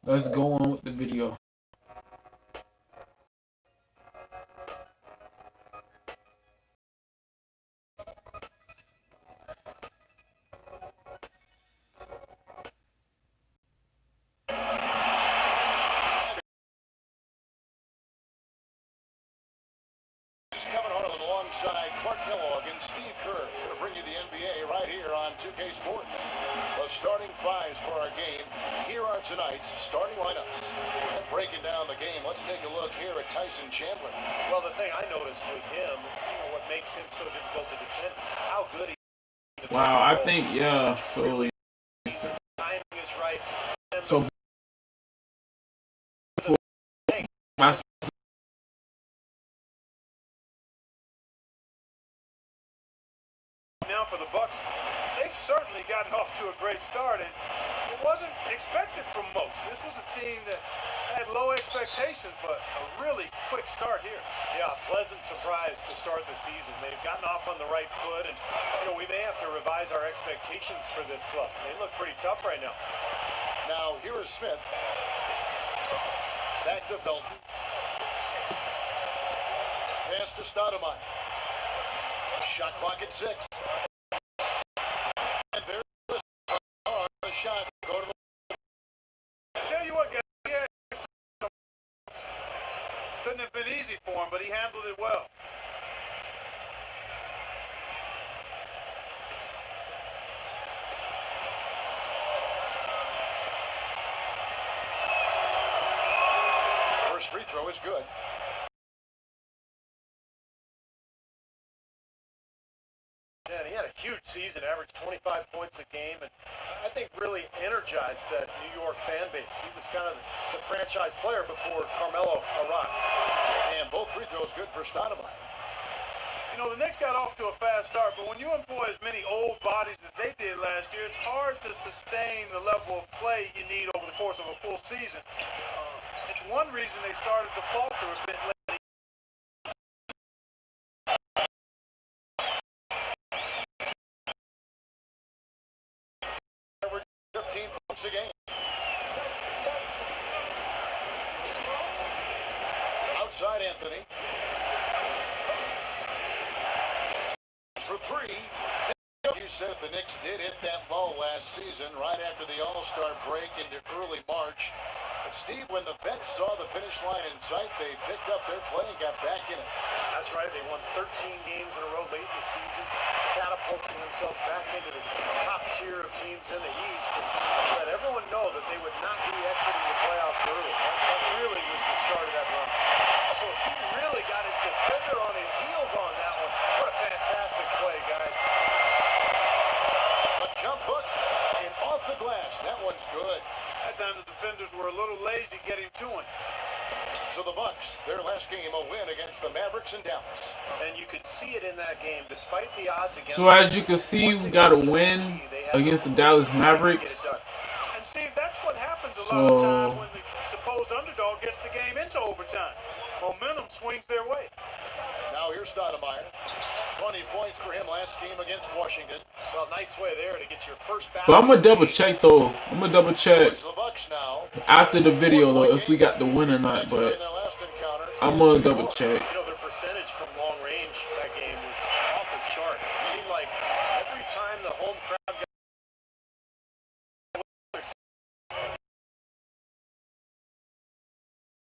Let's go on with the video. Starting fives for our game. Here are tonight's starting lineups. And breaking down the game, let's take a look here at Tyson Chandler. Well, the thing I noticed with him, what makes him so difficult to defend, how good he is. Wow, I think, yeah, so timing is right. So my now for the Bucks, they've certainly gotten off to a great start, and it wasn't expected from most. This was a team that had low expectations, but a really quick start here. Yeah, pleasant surprise to start the season. They've gotten off on the right foot, and we may have to revise our expectations for this club. They look pretty tough right now. Now here is Smith. Back to Felton. Pass to Stoudemire. Shot clock at 6. And there's the shot. Go to the... Tell you what, guys, yeah, couldn't have been easy for him, but he handled it well. First free throw is good. And he had a huge season, averaged 25 points a game, and I think really energized that New York fan base. He was kind of the franchise player before Carmelo arrived. And both free throws good for Stoudemire. The Knicks got off to a fast start, but when you employ as many old bodies as they did last year, it's hard to sustain the level of play you need over the course of a full season. It's one reason they started to falter a bit late. 15 points a game. Outside Anthony. For 3. You said the Knicks did hit that ball last season right after the All-Star break into early March. But Steve, when the Vets saw the finish line in sight, they picked up their play and got back in it. That's right. They won 13 games in a row late in the season, catapulting themselves back into the top tier of teams in the East, and let everyone know that they would not be exiting the playoffs early. That really was the start of that run. Oh, he really got his defender on his heels on that one. What a fantastic play, guys. A jump hook and off the glass. That one's good. That time the defenders were a little lazy getting to him. So the Bucks, their last game, a win against the Mavericks in Dallas. And you could see it in that game, despite the odds against. So as you can see, we got a win against the Dallas Mavericks. And Steve, that's what happens a lot of time when the supposed underdog gets the game into overtime. Momentum swings their way. Now here's Stoudemire. 20 points for him last game against Washington. Well, nice way there to get your first back. But I'm gonna double check though. I'm gonna double check The Bucks now. after the video though if we got the win or not. But I'm gonna double check. Their percentage from long range that game was off the chart. It seemed like every time the home crowd got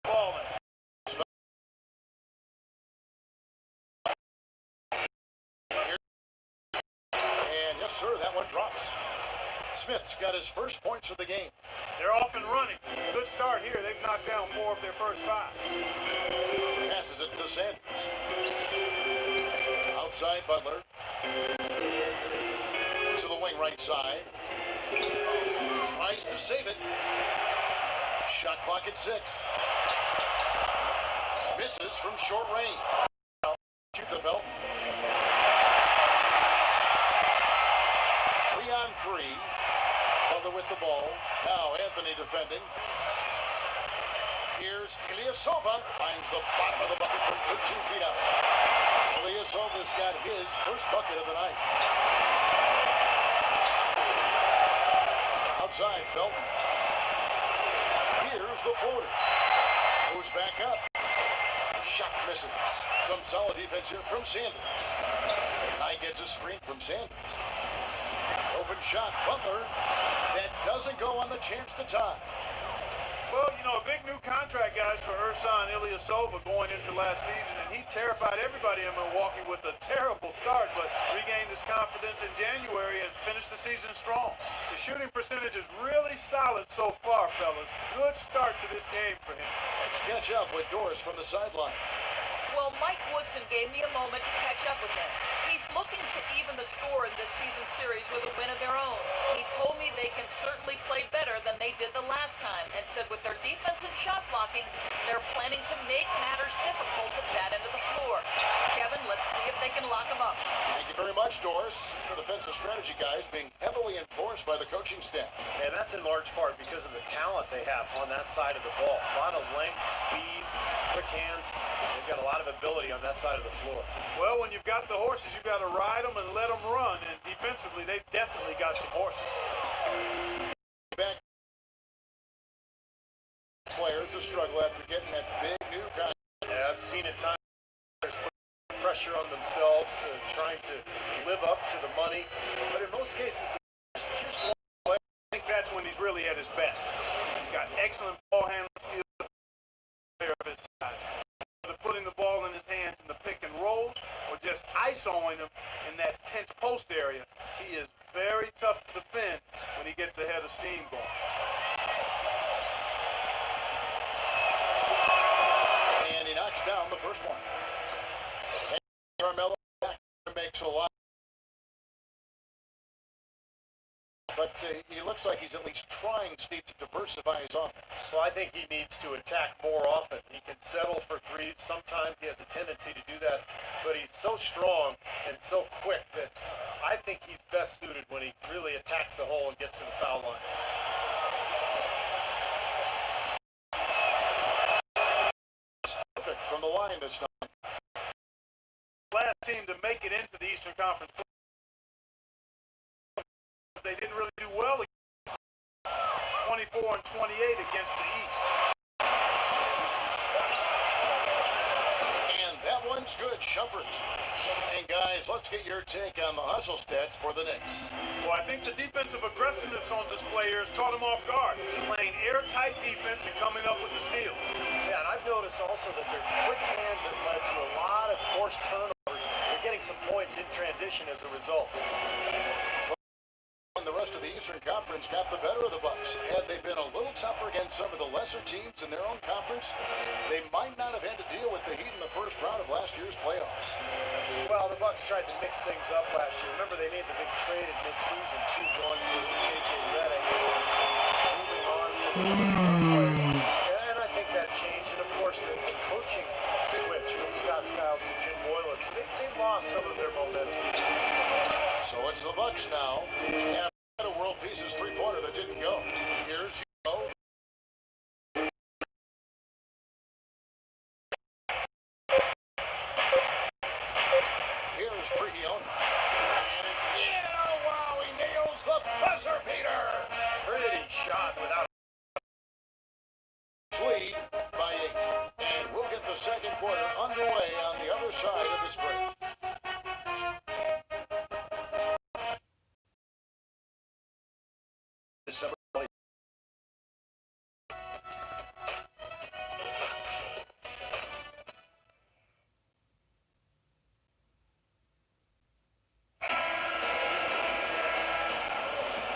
Ball. And yes, sir, that one drops. Smith's got his first points of the game. They're off and running. Good start here. They've knocked down 4 of their first 5. Passes it to Sanders. Outside Butler. To the wing right side. Tries to save it. Shot clock at 6. Misses from short range. Shoot the Felton. 3 on 3. Butler with the ball. Now Anthony defending. Here's Ilyasova. Finds the bottom of the bucket from 13 feet out. Ilyasova's got his first bucket of the night. Outside Felton. the floater. Goes back up. Shot misses. Some solid defense here from Sanders. Knight gets a screen from Sanders. Open shot, Butler. That doesn't go on the chance to tie. Well, you know, a big new contract, guys, for Ersan Ilyasova going into last season, and he terrified everybody in Milwaukee with a terrible start, but regained his confidence in January and finished the season strong. The shooting percentage is really solid so far, fellas. Good start to this game for him. Let's catch up with Doris from the sideline. Well, Mike Woodson gave me a moment to catch up with him. He's looking to even the score in this season series with a win of their own. He told me they can certainly play better than they did the last time, and said with their defense and shot blocking, they're planning to make matters difficult at that end of the floor. Kevin, let's see if they can lock them up. Thank you very much, Doris. The defensive strategy guys being heavily enforced by the coaching staff. And that's in large part because of the talent they have on that side of the ball. A lot of length, speed, quick hands. They've got a lot of ability on that side of the floor. Well, when you've got the horses, you've got to ride them and let them run, and defensively, they've definitely got some horses. Back players to struggle after getting that big new contract. Yeah, I've seen it times. There's pressure on themselves, trying to live up to the money. But in most cases, it's just one play. I think that's when he's really at his best. He's got excellent ball handling skills. Player of his size. Whether putting the ball in his hands in the pick and rolls or just isoing him in that pinch post area, he is very tough to defend when he gets ahead of steam going. And he knocks down the first one. And Carmelo makes a lot. But he looks like he's at least trying, Steve, to diversify his offense. So I think he needs to attack more often. He can settle for threes. Sometimes he has a tendency to do that. But he's so strong and so quick that I think he's best suited when he really attacks the hole and gets to the foul line. Perfect from the line this time. Last team to make it into the Eastern Conference. They didn't really do well. 24 and 28 against the East. And that one's good, Shumpert. And guys, let's get your take on the hustle stats for the Knicks. Well, I think the defensive aggressiveness on display here has caught them off guard. Playing airtight defense and coming up with the steals. Yeah, and I've noticed also that their quick hands have led to a lot of forced turnovers. They're getting some points in transition as a result. And the rest of the Eastern Conference got the better of the Bucks. Had they been a little tougher against some of the lesser teams in their own conference, they might not have had to deal with the Heat in the first round of last year's playoffs. Well, the Bucks tried to mix things up last year. Remember, they made the big trade at midseason, too, going for J.J. Redick, moving on from and I think that changed. And, of course, the coaching switch from Scott Skiles to Jim Boylan. So they lost some of their momentum. So it's the Bucks now. And a world pieces three-pointer that didn't go. Here's Hugo. Here's Brigione. And it's in. Oh, wow, he nails the buzzer beater. Pretty shot without Lead by 8. And we'll get the second quarter underway on the other side of this break.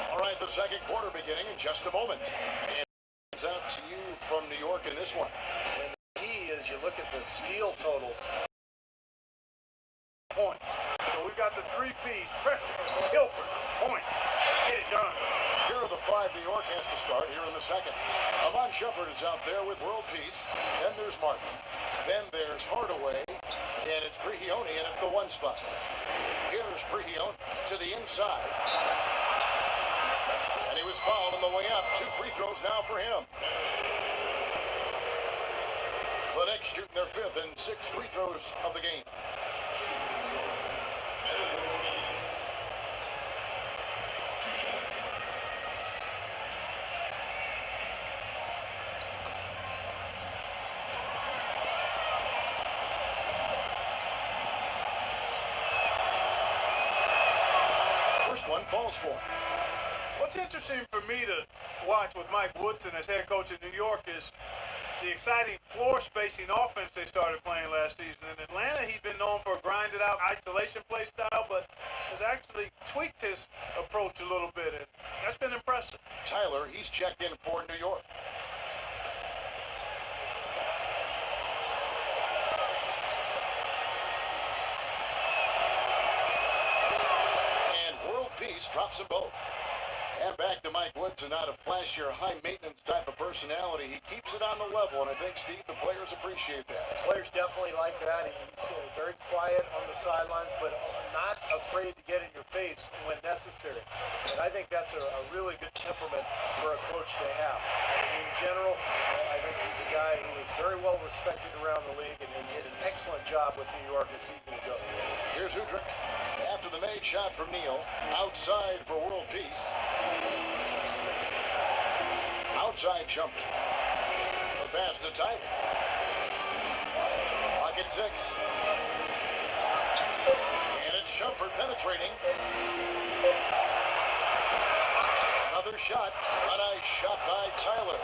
All right, the second quarter beginning in just a moment. And it's out to you from New York in this one. And the key is you look at the steal totals. Point. So we've got the three P's. Pressure, Hilford, point. Get it done. Here are the 5 New York has to start here in the second. Amon Shumpert is out there with world peace. Then there's Martin. Then there's Hardaway. And it's Brigione in at the 1 spot. Here's Brigione to the inside. And he was fouled on the way up. 2 free throws now for him. The Knicks shooting their 5th and 6 free throws of the game. falls for him. What's interesting for me to watch with Mike Woodson as head coach in New York is the exciting floor spacing offense they started playing last season. In Atlanta, he's been known for a grinded out isolation play style, but has actually tweaked his approach a little bit, and that's been impressive. Tyler, he's checked in for New York. And World Peace drops them both. And back to Mike Woodson, not a flashier, high-maintenance type of personality. He keeps it on the level, and I think, Steve, the players appreciate that. Players definitely like that. He's very quiet on the sidelines, but not afraid to get in your face when necessary. And I think that's a really good temperament for a coach to have. In general, I think he's a guy who is very well respected around the league and did an excellent job with New York a season ago. Here's Udrich. After the made shot from Neal, outside for World Peace. Outside jumper. The pass to Tyler. Pocket 6. And it's Shumpert penetrating. Another shot. A nice shot by Tyler.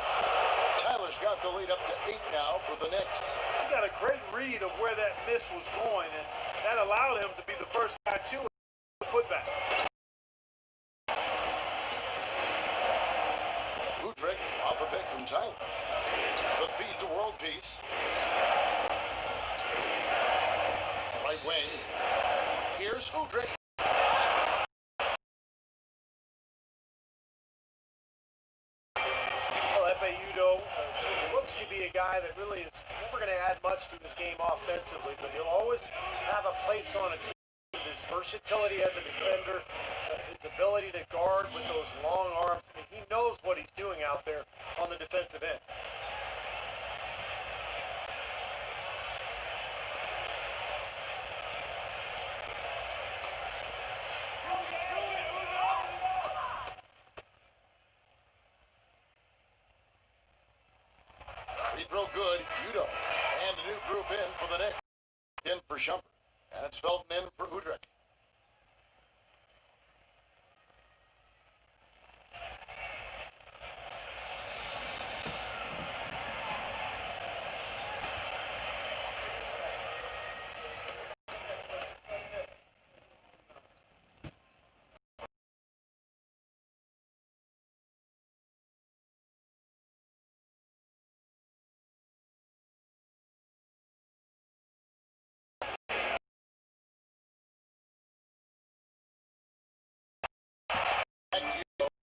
Tyler's got the lead up to 8 now for the Knicks. He got a great read of where that miss was going, and that allowed him to be the first guy to the putback. Udrich off a pick from Tyler. The feed to World Peace. Right wing. Here's Udrich. Well, Udo looks to be a guy that really is never going to add much to his game offensively, but he'll always have a place on a team. His versatility as a defender, his ability to guard with those long arms. I mean, he knows what he's doing out there on the defensive end. Free throw good. Udo. And a new group in for the Knicks. In for Shumpert. And it's Felton in for Udrich.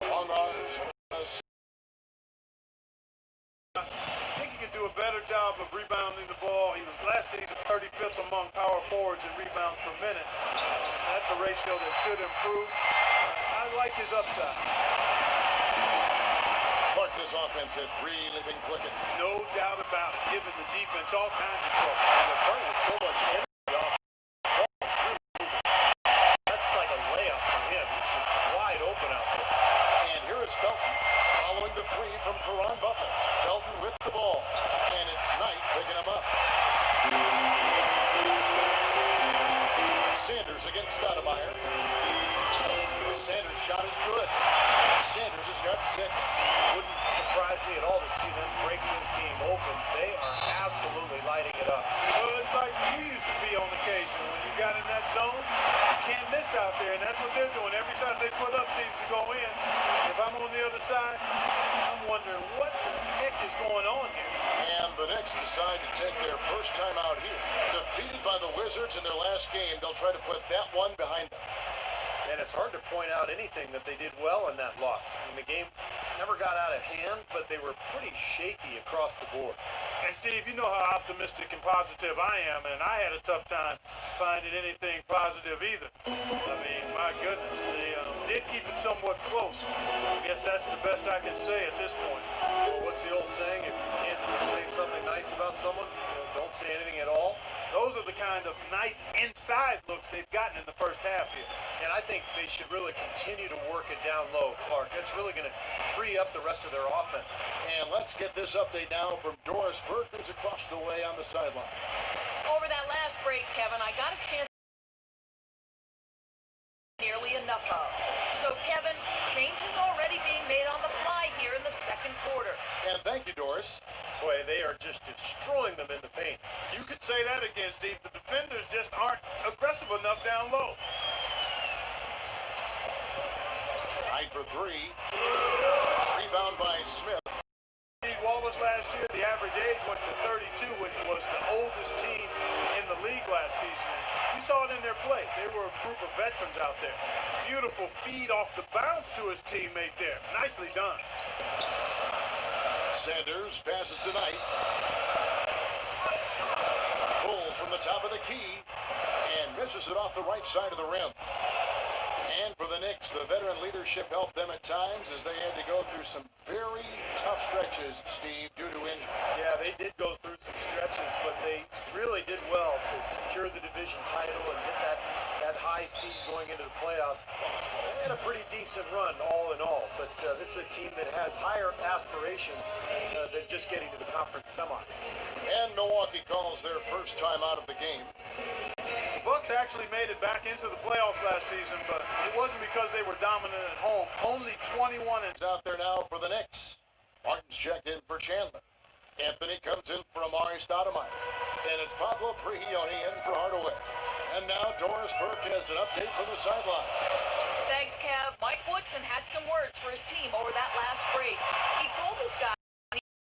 Long arms. I think he could do a better job of rebounding the ball. He was last season 35th among power forwards in rebounds per minute. That's a ratio that should improve. I like his upside. Clark, this offense has really been clicking. No doubt about it, giving the defense all kinds of trouble. And they're playing with so much energy off. That's like a layup for him. He's just wide open out there. And here is Felton following the three from Caron Butler. Felton with the ball. And it's Knight picking him up. Sanders against Stoudemire. The Sanders shot is good. Sanders has got 6. Wouldn't surprise me at all to see them break this game open. They are absolutely lighting it up. Well, it's like you used to be on occasion. When you got in that zone, you can't miss out there, and that's what they're doing. Every shot they put up seems to go in. If I'm on the other side, I'm wondering what the heck is going on here. And the Knicks decide to take their first time out here. Defeated by the Wizards in their last game, they'll try to put that one behind them. And it's hard to point out anything that they did well in that loss. I mean, the game never got out of hand, but they were pretty shaky across the board. And Steve, you know how optimistic and positive I am, and I had a tough time finding anything positive either. I mean, my goodness, they did keep it somewhat close. I guess that's the best I can say at this point. Well, what's the old saying? If you can't say something nice about someone, don't say anything at all. Those are the kind of nice inside looks they've gotten in the first half here. And I think they should really continue to work it down low, Clark. That's really going to free up the rest of their offense. And let's get this update now from Doris Burke, who's across the way on the sideline. Over that last break, Kevin, I got a chance nearly enough of. So And thank you, Doris. Boy, they are just destroying them in the paint. You could say that again, Steve. The defenders just aren't aggressive enough down low. Tied for three. Rebound by Smith. Steve Wallace last year, the average age went to 32, which was the oldest team in the league last season. You saw it in their play. They were a group of veterans out there. Beautiful feed off the bounce to his teammate there. Nicely done. Sanders passes to Knight. Pulls from the top of the key and misses it off the right side of the rim. And for the Knicks, the veteran leadership helped them at times as they had to go through some very tough stretches, Steve, due to injury. Yeah, they did go through some stretches, but they really did well to secure the division title and get that high seed going into the playoffs. They had a pretty decent run all in all, but this is a team that has higher aspirations than just getting to the conference semis. And Milwaukee calls their first time out of the game. The Bucks actually made it back into the playoffs last season, but it wasn't because they were dominant at home. Only 21 and It's out there now for the Knicks. Martin's checked in for Chandler. Anthony comes in for Amari Stoudemire. And it's Pablo Prigioni in for Hardaway. And now Doris Burke has an update from the sideline. Thanks, Kev. Mike Woodson had some words for his team over that last break. He told his guys,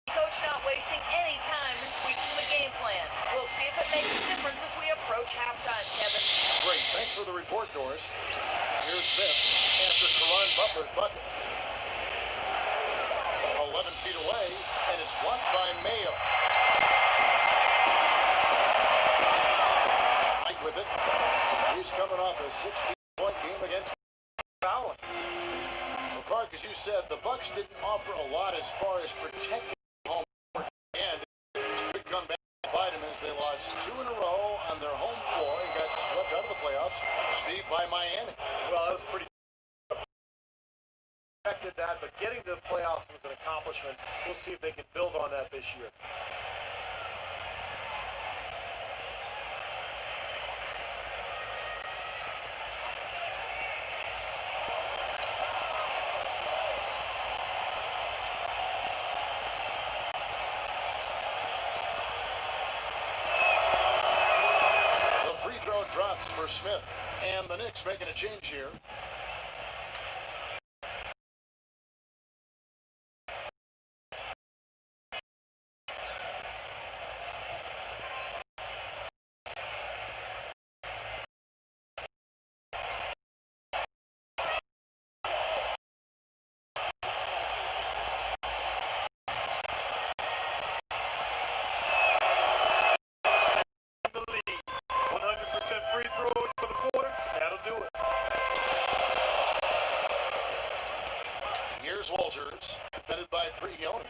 Coach not wasting any time in tweaking the game plan. We'll see if it makes a difference as we approach halftime, Kevin. Great. Thanks for the report, Doris. Here's Smith after Caron Butler's bucket. 11 feet away, and it's blocked by Mayo. Right with it. He's coming off a 16-point game against Fowler. Well, Clark, as you said, the Bucks didn't offer a lot as far as protecting home court, and could come back to bite them as they lost 2 in a row on their home floor and got swept out of the playoffs, Steve, by Miami. Well, that was pretty expected that, but getting to the playoffs was an accomplishment. We'll see if they can build on that this year. The free throw drops for Smith, and the Knicks making a change here. the lead. 100% free throws for the quarter. That'll do it. Here's Walters, defended by Prigioni.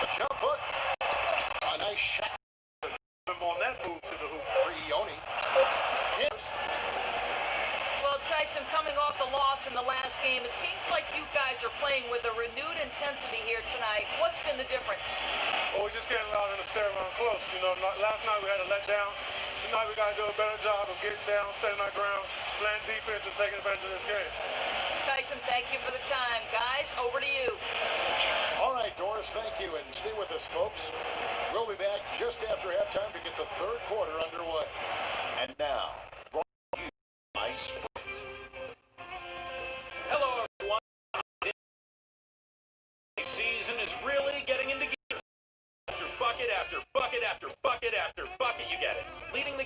A jump hook. A nice shot. Him on that move to the hoop. Prigioni. Hits. Well, Tyson, coming off the loss in the last game, it seems like you guys are playing with a renewed intensity here tonight. What's been the difference? Well, we just getting out in the stay around close. You know, last night we had a letdown. Tonight we got to do a better job of getting down, setting our ground, playing defense, and taking advantage of this game. Tyson, thank you for the time. Guys, over to you. All right, Doris, thank you. And stay with us, folks. We'll be back just after halftime to get the third quarter underway. And now, brought to you by Sprint. Hello, everyone. The season is really getting into gear. After bucket after bucket after bucket after bucket, you get it. Leading the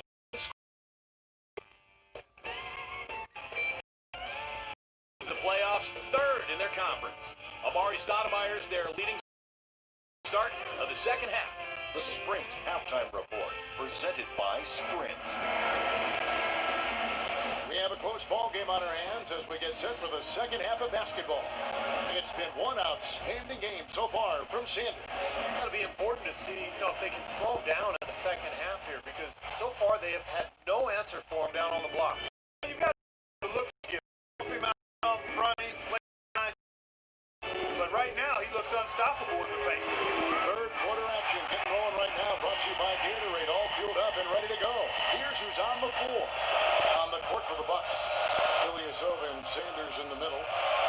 playoffs, third in their conference. Amari Stoudemire's their leading start of the second half. The Sprint Halftime Report, presented by Sprint. We have a close ball game on our hands as we get set for the second half of basketball. It's been one outstanding game so far from Sanders. It's going to be important to see, if they can slow down in the second half here, because so far they have had no answer for him down on the block. You've got to look to give him out, running, playing. But right now, he looks unstoppable in the paint. Third quarter action getting rolling right now, brought to you by Gatorade, all fueled up and ready to go. Here's who's on the floor. On the court for the Bucks, Ilyasova and Sanders in the middle.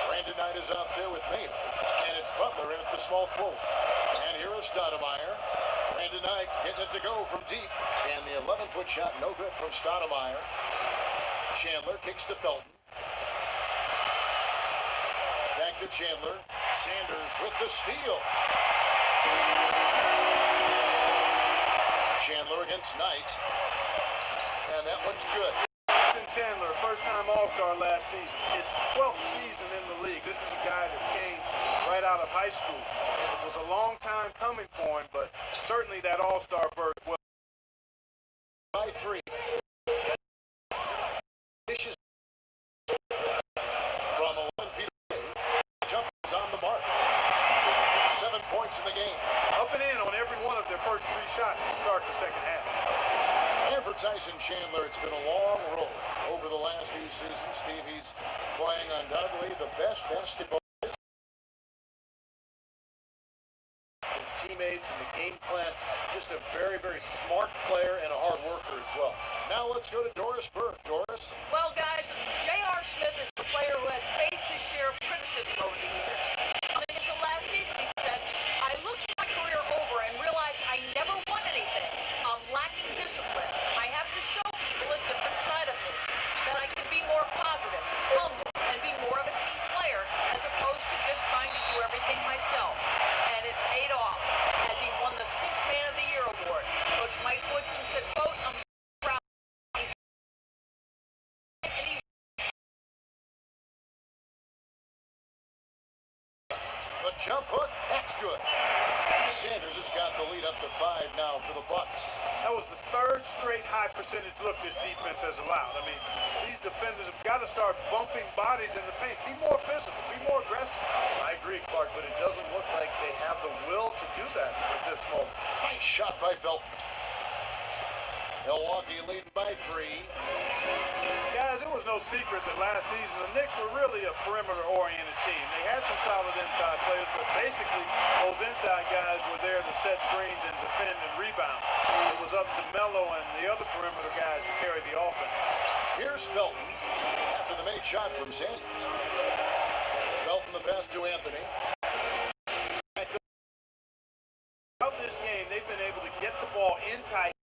Brandon Knight is out there with Mayo, and it's Butler in at the small forward. Stoudemire. Brandon Knight getting it to go from deep. And the 11-foot shot, no good from Stoudemire. Chandler kicks to Felton. Back to Chandler. Sanders with the steal. Chandler against Knight. And that one's good. Chandler, first-time All-Star last season. His 12th season in the league. This is a guy that came right out of high school. It was a long time coming for him, but certainly that All-Star berth was by 3. Dishes from 11 feet away. Jump is on the mark. 7 points in the game. Up and in on every one of their first 3 shots to start the second half. And for Tyson Chandler, it's been a long road over the last few seasons. Steve, he's playing undoubtedly the best basketball. His teammates and the game plan, just a very, very smart player and a hard worker as well. Now let's go to Doris Burke. Doris? Well, guys, J.R. Smith is a player who has faced his share of criticism over the years. Coming into last season, he said, I looked my career over and realized I never won anything. I'm lacking discipline. I have to show people a different side of me, that I can be more positive, humble, and be more of a team player as opposed to just trying to do everything myself. And it paid off as he won the 6th Man of the Year award. Coach Mike Woodson said, quote, I'm so proud. The jump hook, that's good. Sanders has got the lead up to 5 now for the Bucks. That was the 3rd straight high percentage look this defense has allowed. I mean, these defenders have got to start bumping bodies in the paint. Be more physical, be more aggressive. I agree, Clark, but it doesn't look like they have the will to do that at this moment. Nice shot by Felton. Milwaukee leading by 3. Guys, it was no secret that last season the Knicks were really a perimeter-oriented team. They had some solid inside players, but basically those inside guys were there to set screens and defend and rebound. It was up to Melo and the other perimeter guys to carry the offense. Here's Felton after the made shot from Sanders. Felton the pass to Anthony. Throughout this game, they've been able to get the ball in tight.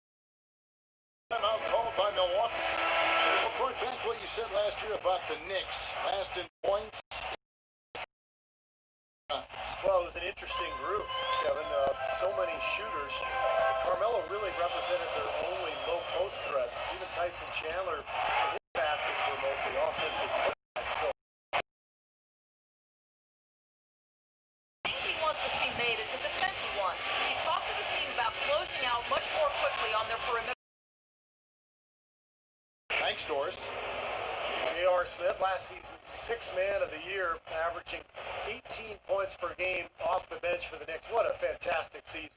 Timeout called by Milwaukee. Report back what you said last year about the Knicks. Last in points. Well, it was an interesting group, Kevin. So many shooters. Carmelo really represented their only low post threat. Even Tyson Chandler, his baskets were mostly offensive. So The things he wants to see made is a defensive one. He talked to the team about closing out much more quickly on their perimeter. Thanks, Doris. J.R. Smith, last season, 6th Man of the Year, averaging 18 points per game off the bench for the Knicks. What a fantastic season.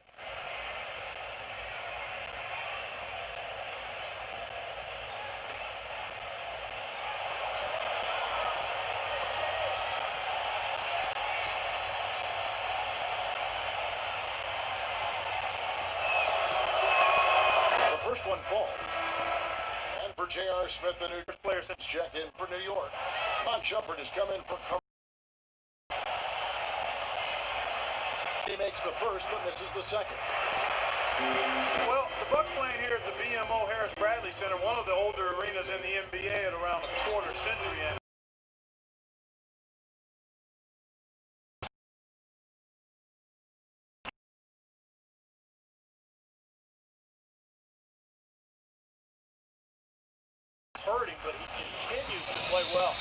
The first one falls. And for J.R. Smith, the new player since checked in for New York. Von Shumpert has come in for He makes the first, but misses the second. Well, the Bucks playing here at the BMO Harris Bradley Center, one of the older arenas in the NBA at around a quarter century. And Hurting, but he continues to play well.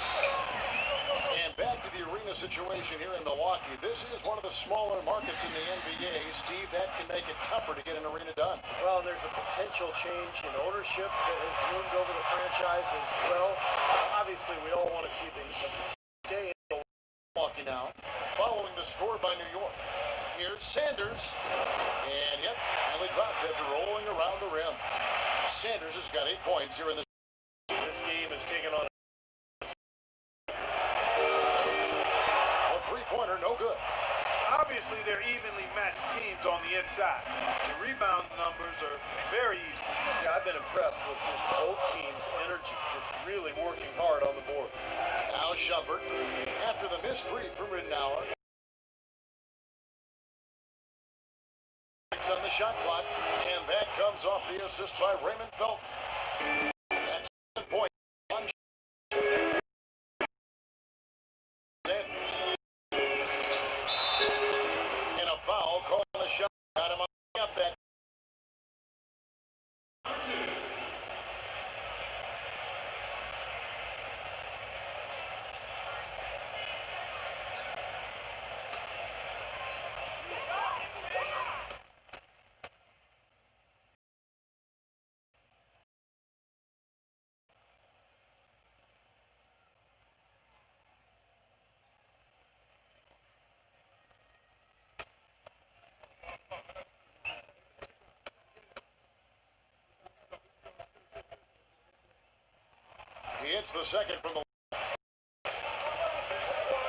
And back to the arena situation here in Milwaukee. This is one of the smaller markets in the NBA. Steve, that can make it tougher to get an arena done. Well, and there's a potential change in ownership that has loomed over the franchise as well. Obviously, we all want to see the stay in Milwaukee now, following the score by New York. Here's Sanders. And yep, finally drops after rolling around the rim. Sanders has got 8 points here in the This game is taken on. A three-pointer, no good. obviously they're evenly matched teams on the inside. The rebound numbers are very even. Yeah, I've been impressed with just both teams' energy, just really working hard on the board. Now Shumpert, after the missed three from Ridnour, On the shot clock, and that comes off the assist by Raymond Felton. That's 7 points. And a foul called on the shot. Got him up that. He hits the second from the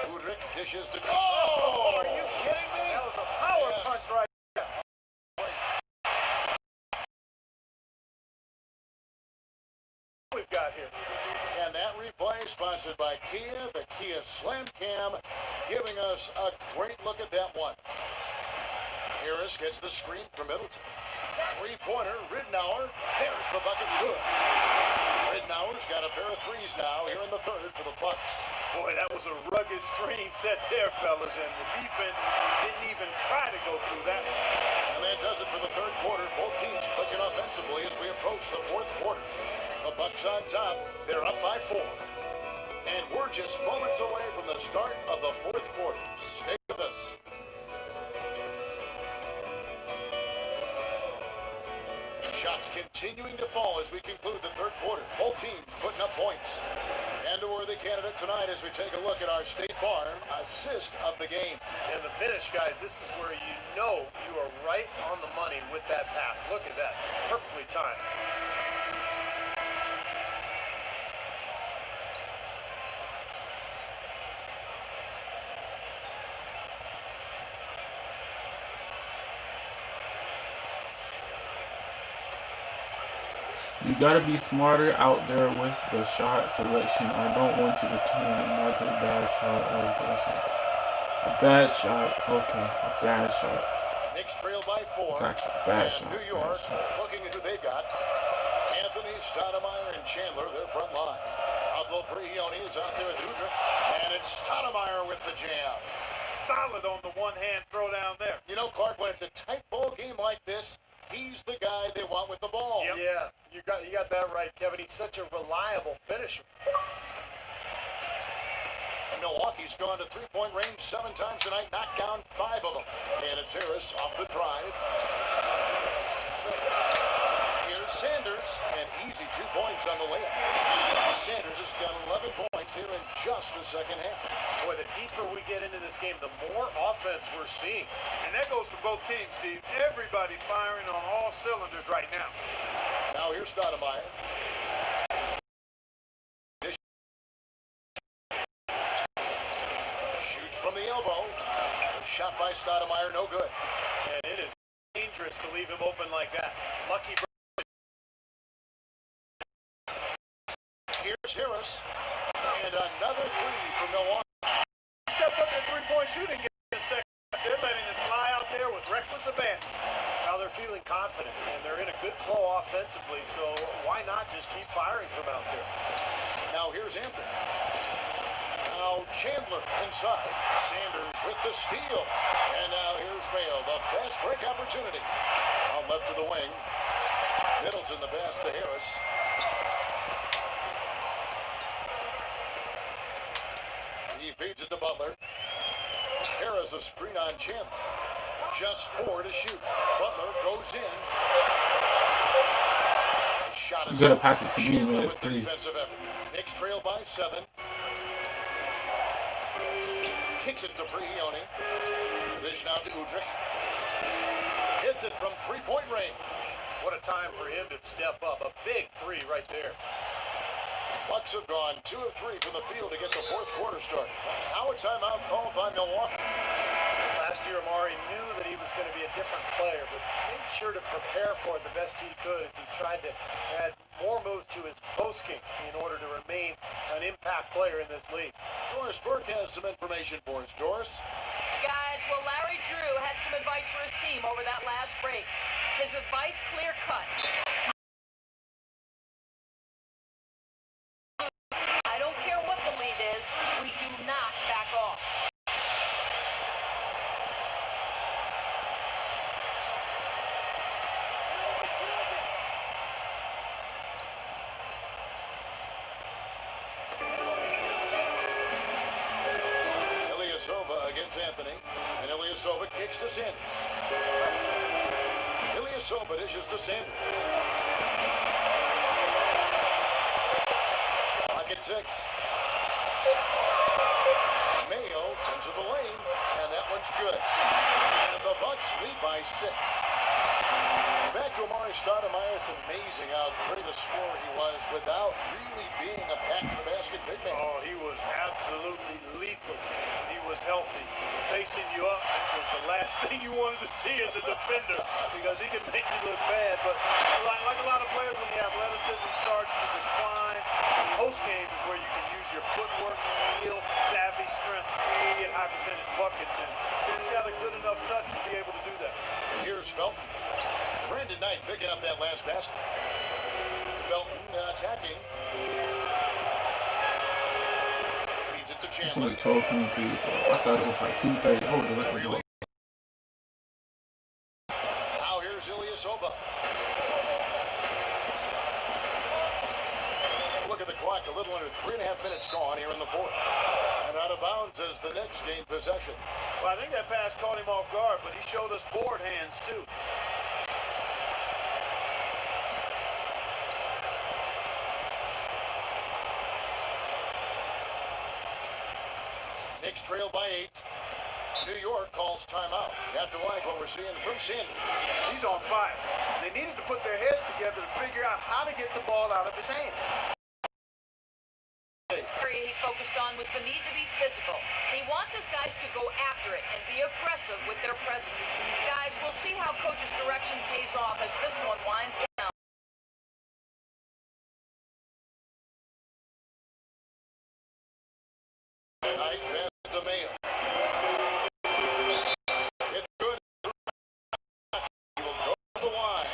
Udrich dishes to. Oh! Are you kidding me? That was a power punch right there. We've got here. And that replay sponsored by Kia, the Kia Slam Cam, giving us a great look at that one. Harris gets the screen from Middleton. Three-pointer, Ridnour. There's the bucket. Good. Ridnour's got a pair of threes now here in the third for the Bucks. Boy, that was a rugged screen set there, fellas, and the defense didn't even try to go through that one. And that does it for the third quarter. Both teams clicking offensively as we approach the fourth quarter. The Bucks on top. They're up by 4. And we're just moments away from the start of the fourth quarter. Stay with us. Shots continuing to fall as we conclude the third quarter. Both teams putting up points. And a worthy candidate tonight as we take a look at our State Farm assist of the game. And the finish, guys, this is where you know you are right on the money with that pass. Look at that. Perfectly timed. You gotta be smarter out there with the shot selection. I don't want you to turn another bad shot or a bad shot. Okay, a bad shot. Knicks trail by 4. Gotcha. Bad And shot. New York Bad shot. looking at who they got. Anthony, Stoudemire, and Chandler, their front line. Pablo Prigioni is out there at Udrich. And it's Stoudemire with the jam. Solid on the one-hand throw down there. You know, Clark, when it's a tight ball game like this, he's the guy they want with the ball. Yep. Yeah, you got that right, Kevin. He's such a reliable finisher. Milwaukee's gone to three-point range 7 times tonight, knocked down 5 of them. And it's Harris off the drive. Here's Sanders, and easy 2 points on the layup. Sanders has got 11 points here in just the second half. Boy, the deeper we get into this game, the more offense we're seeing. And that goes for both teams, Steve. Everybody firing on all cylinders right now. Now here's Stoudemire. Shoots from the elbow. The shot by Stoudemire, no good. And it is dangerous to leave him open like that. Lucky. Here's Harris. And another 3 from Milwaukee. Stepped up that three-point shooting game in the second. They're letting it fly out there with reckless abandon. Now they're feeling confident, and they're in a good flow offensively, so why not just keep firing from out there? Now here's Anthony. Now Chandler inside. Sanders with the steal. And now here's Mayo, the fast break opportunity. On left of the wing. Middleton the pass to Harris. He feeds it to Butler. Harris a screen on Chandler. Just 4 to shoot. Butler goes in. Shot is You gotta pass it to me, Chandler man. with the 3. defensive effort. Knicks trail by 7. Kicks it to Prigioni. Dish now to Udrich. Hits it from three-point range. What a time for him to step up. A big 3 right there. Bucks have gone 2 of 3 from the field to get the fourth quarter started. Now a timeout called by Milwaukee. Last year, Amari knew that he was going to be a different player, but made sure to prepare for it the best he could as he tried to add more moves to his post game in order to remain an impact player in this league. Doris Burke has some information for us. Doris? Guys, Well, Larry Drew had some advice for his team over that last break. His advice clear-cut. I don't care what the lead is, we do not back off. Ilyasova against Anthony, and Ilyasova kicks to Sanders. Ilyasova dishes to Sanders. Pocket 6. Mayo into the lane, and that one's good. And the Bucks lead by 6. Back to Amari Stoudemire. It's amazing how great a scorer he was without really being a back-to-the-basket big man. Oh, he was absolutely lethal. He was healthy. Facing you up was the last thing you wanted to see as a defender because he could make you look bad. But like a lot of players, when the athleticism starts to decline, post game is where you can use your footwork, skill, savvy, strength, to get high percentage buckets. And he's got a good enough touch to be able to do that. Here's Felton. Brandon Knight picking up that last basket. Felton attacking. Feeds it to It's Chandler. only 12:23, bro. I thought it was like 2:30. Hold on, Really? Now here's Ilyasova. Look at the clock. A little under 3.5 minutes gone here in the fourth. And out of bounds as the Knicks gain possession. Well, I think that pass caught him off guard, but he showed us board hands, too. Knicks trail by 8. New York calls timeout. You have to like what we're seeing from Sanders. He's on fire. They needed to put their heads together to figure out how to get the ball out of his hand. The area he focused on was the need to be physical. He wants his guys to go after it and be aggressive with their presence. Guys, we'll see how coach's direction pays off as this one winds down. Knight pass to Mayo. It's good. He will go to the line.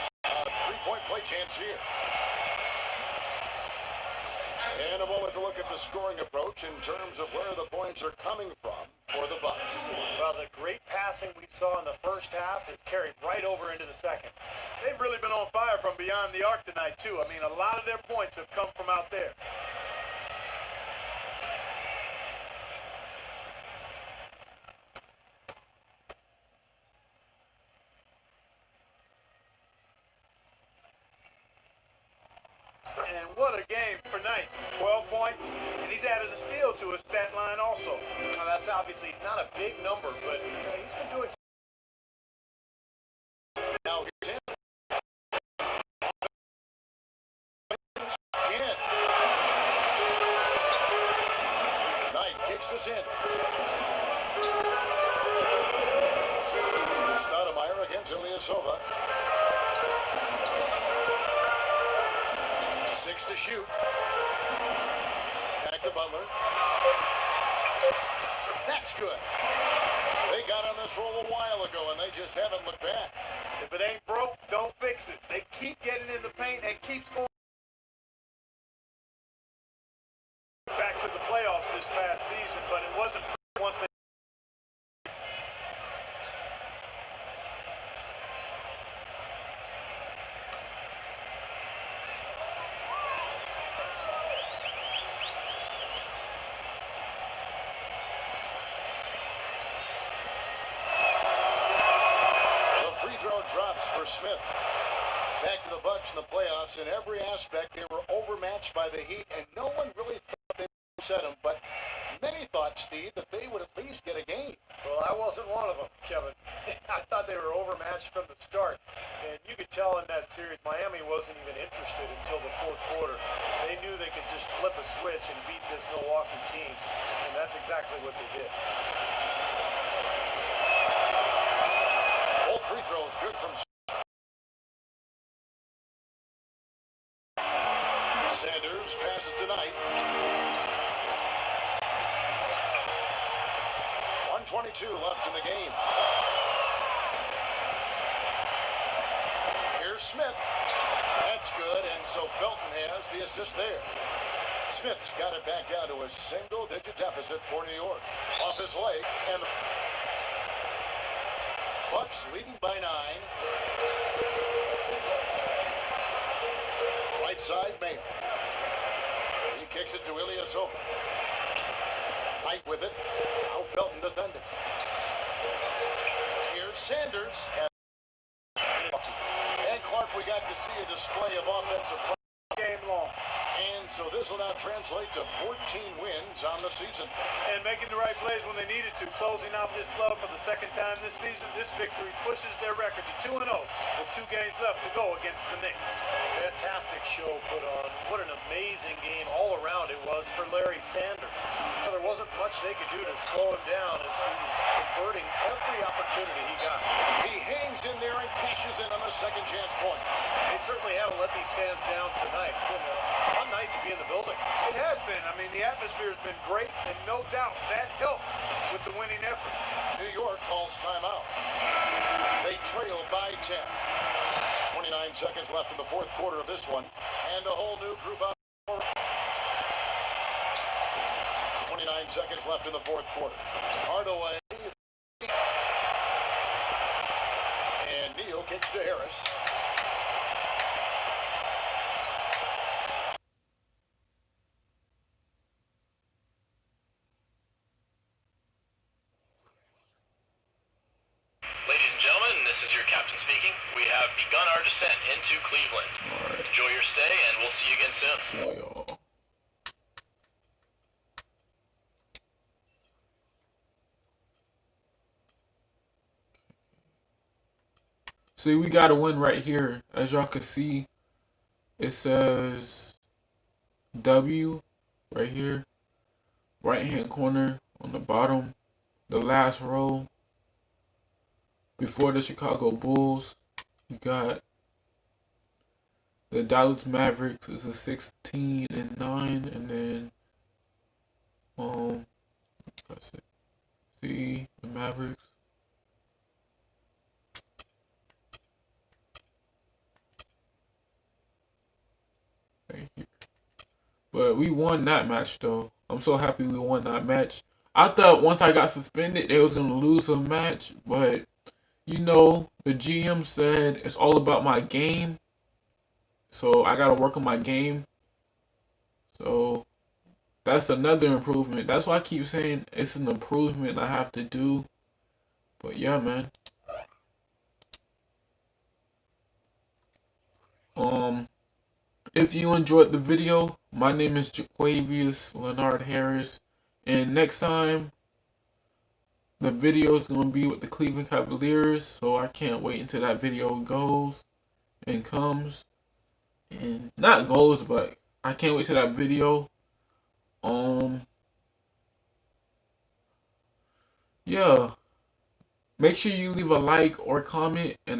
Three-point play chance here. And a moment to look at the scoring approach in terms of where the points are coming from for the Bucks. Well, the great passing we saw in the first half is carried right over into the second. They've really been on fire from beyond the arc tonight, too. I mean, a lot of their points have come from out there. And what a game for Knight. 12 points, and he's added a steal to his stat line also. Now, that's obviously not a big number, but he's been doing. Now here's him. Again. Knight kicks to Sanders. Stoudemire against Ilyasova. 6 to shoot. Back to Butler. That's good. They got on this roll a while ago, and they just haven't looked back. If it ain't broke, don't fix it. They keep getting in the paint and keep scoring. Back to the playoffs this past season, but it wasn't once they. The free throw drops for Smith. Back to the Bucks in the playoffs. In every aspect, they were overmatched by the Heat, and no one really thought they would upset them. But many thought, Steve, that they would at least get a game. Well, I wasn't one of them, Kevin. I thought they were overmatched from the start. And you could tell in that series, Miami wasn't even interested until the fourth quarter. They knew they could just flip a switch and beat this Milwaukee team. And that's exactly what they did. Both free throws good from Sanders. Passes to Knight. 1:20 2:22 left in the game. Here's Smith. That's good, and so Felton has the assist there. Smith's got it back down to a single-digit deficit for New York. Off his leg, and the Bucks leading by 9. Right side, Mayer. He kicks it to Ilyasova. Knight with it. Now Felton defending. Here's Sanders. And Clark, we got to see a display of offensive play Game long. And so this will now translate to 14 wins on the season. And making the right plays when they needed to. Closing out this club for the second time this season. This victory pushes their record to 2-0 with 2 games left to go against the Knicks. Fantastic show put on. What an amazing game all around it was for Larry Sanders. There wasn't much they could do to slow him down as he was converting every opportunity he got. He hangs in there and cashes in on the second chance points. They certainly haven't let these fans down tonight. Been a fun night to be in the building. It has been. I mean, the atmosphere has been great, and no doubt that helped with the winning effort. New York calls timeout. They trail by 10. 29 seconds left in the fourth quarter of this one, and a whole new group out. 29 seconds left in the fourth quarter. Hardaway. And Neal kicks to Harris. Ladies and gentlemen, this is your captain speaking. We have begun our descent into Cleveland. Alright. Enjoy your stay, and we'll see you again soon. Show y'all. See, we got a win right here. As y'all can see, it says W right here. Right hand corner on the bottom. The last row. Before the Chicago Bulls, we got the Dallas Mavericks is a 16-9, and then that's it. See the Mavericks. Right here. But we won that match though. I'm so happy we won that match. I thought once I got suspended they was gonna lose a match, but you know, the GM said it's all about my game. So I gotta work on my game. So that's another improvement. That's why I keep saying it's an improvement I have to do. But yeah, man. If you enjoyed the video, my name is Jaquavius Leonard Harris. And next time, the video is going to be with the Cleveland Cavaliers. So I can't wait until that video goes and comes. And not goes, but I can't wait till that video. Yeah. Make sure you leave a like or comment. And